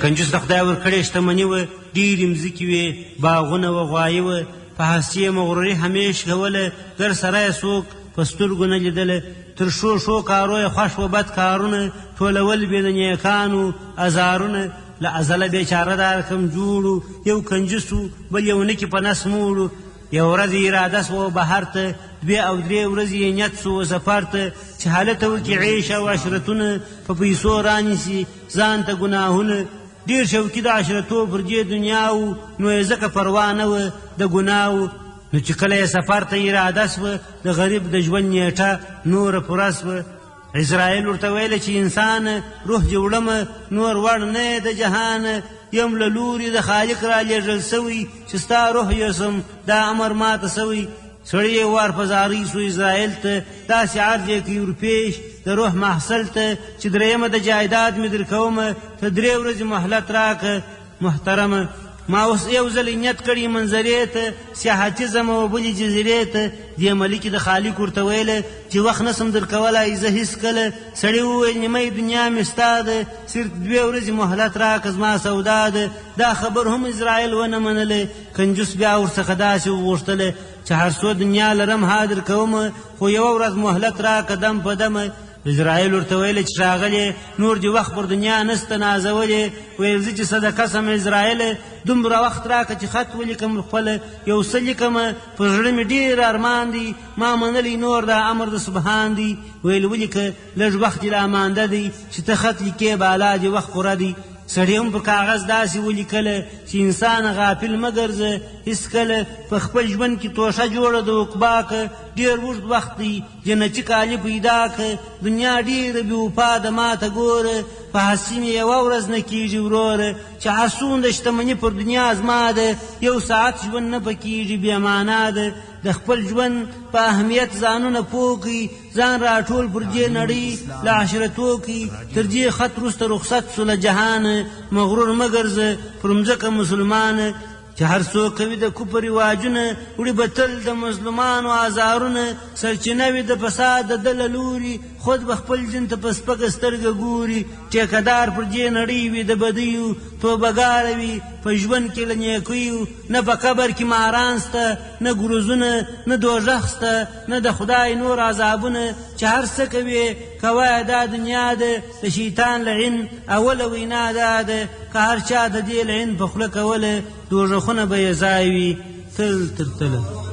کنجوس د خدای ورکړې شتمني وه، ډېرې مځکې وې، باغونه وه، غوایي وه، په هستي یې مغروري همیش کوله، ګر سره یې څوک په سترګو نه لیدله. تر ښو کارو یې خوښ و بد کارونه، ټولول بې د نیکانو ازارونه. له ازله بېچاره دا رقم جوړو، یو کنجوس و بل یو نکي په نس موړو. یو ورځ اراده سوه بهر ته، 2 او 3 ورځې یې نیت سوه سفر ته، چې هلته وکړي عیش او عشرتونه، په پیسو رانیسي ځان ته ګناهونه. ډېر شوقي د عشرتو پر دې دنیا و، نو یې ځکه پروا نه وه د ګناهو. نو چې کله یې سفر ته اراده سوه، د غریب د ژوند نیټه نوره پوره سوه. عزرایل ورته ویله چې انسان روح جوړمه، نور وړ نه د جهان، یم له لوري د خالق را لېږل سوی، چې ستا روح یوسم دا امر ماته سوی. سړی یې وار په زارۍ سو عزرایل ته، داسې عرض یې کوي ورپېش د روح محصل ته، چې درېیمه د جایداد مې در کومه، ته 3 ورځې مهلت راکه محترمه. ما اوس یو ځل نیت کړي منظرې ته، سیاحتي ځمه و بلې جزیرې ته. دې ملکې د خالق ورته ویله چې وخت نسم در کولی زه هېڅکله. سړي وویل نیمۍ دنیا مې ستا ده، صرف 2 ورځې مهلت راکه زما سودا ده. دا خبر هم عزرایل ونه منله. کنجوس بیا ورڅخه داسې وغوښتله چې هر څو دنیا لرم حاضر کومه، خو 1 ورځ مهلت راکه دم په دمه. عزرایل ورته ویله چې راغلې نور دې وخت پر دنیا نسته نازولې. ویل زه چې صدقه سم عزرایله، دومره وخت راکه چې خط ولیکم خپله، یو څه لیکمه، په زړه مې ډېر ارمان دی، ما منلی نور دا امر د سبحان دی. ویل ولیکه لږ وخت یې لا مانده دی، چې ته خط لیکې بالا دې وخت پوره دی. سړي هم په کاغذ داسې ولیکله چې انسان غافل مه ګرځه هېڅکله، په خپل ژوند کې توشه جوړه د عقبا که، ډېر اوږد وخت دی جنتي کالي پیدا که، دنیا ډېره بې وفا ده ماته ګوره، په هستي مې 1 ورځ نه کېږي وروره، چې هر څومره شتمني پر دنیا زما ده، 1 ساعت ژوند نه پکېږي بې معنا ده. د خپل ژوند په اهمیت ځانونه پوه کړي، ځان راټول پر دې نړۍ له عشرتو کړي. تر دې خط وروسته رخصت سو له جهانه، مغرور مه ګرځه پر مځکه مسلمانه، چې هر څوک کوي د کفر رواجونه، وړي به تل د مظلومانو ازارونه. سرچینه وي د فساد د ده له لوري، خود به خپل دین ته په سپکه سترګه ګوري. ټیکهدار پر دې نړۍ وي د بدیو، توبهګاره وي په ژوند کې له نیکیو. نه په قبر کې ماران سته، نه ګروزونه، نه دوژخ سته، نه د خدای نور عذابونه. چې هر څه کوې کوه دا دنیا ده، د شیطان لعن اوله وینا دا ده، که هر چا د دې لعن په خوله کوله، دوژخونه به یې ځای وي تل تر تله.